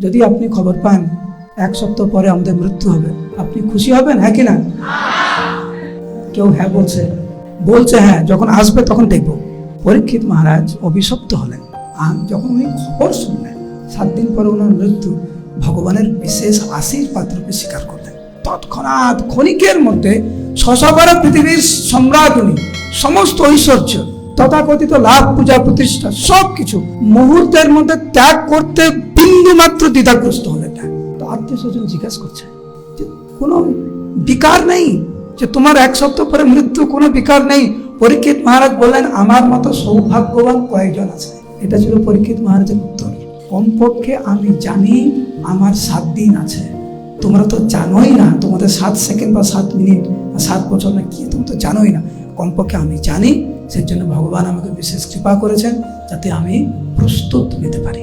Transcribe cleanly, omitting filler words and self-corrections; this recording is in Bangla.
যদি আপনি খবর পান 1 সপ্তাহ পরে আমাদের মৃত্যু হবে, আপনি খুশি হবেন? হ্যাঁ কি না? কেউ হ্যাঁ বলছে হ্যাঁ, যখন আসবে তখন দেখব। পরীক্ষিত মহারাজ অভিশপ্ত হলেন। আর যখন উনি খবর শুনলেন 7 দিন পরে ওনার মৃত্যু, ভগবানের বিশেষ আশীর্বাদ রূপে স্বীকার করলেন। তৎক্ষণাৎ ক্ষণিকের মধ্যে 612 পৃথিবীর সম্রাট উনি, সমস্ত ঐশ্বর্য তথাকথিত লাভ, পূজা, প্রতিষ্ঠা সবকিছু মুহূর্তের মধ্যে ত্যাগ করতে বিন্দু মাত্র দ্বিধাগ্রস্ত হলেন না। তো আত্মীয় স্বজন জিজ্ঞাসা করছে যে কোনো বিকার নেই, যে তোমার 1 সপ্তাহ পরে মৃত্যু, কোনো বিকার নেই? পরীক্ষিত মহারাজ বললেন, আমার মতো সৌভাগ্যবান কয়েকজন আছে। এটা ছিল পরীক্ষিত মহারাজের উত্তর। কমপক্ষে আমি জানি আমার 7 দিন আছে। তোমরা তো জানোই না, তোমাদের 7 সেকেন্ড বা 7 মিনিট বা 7 বছর না কি, তোমরা তো জানোই না। কমপক্ষে আমি জানি, সেই জন্য ভগবান আমাকে বিশেষ কৃপা করেছেন যাতে আমি প্রস্তুত নিতে পারি।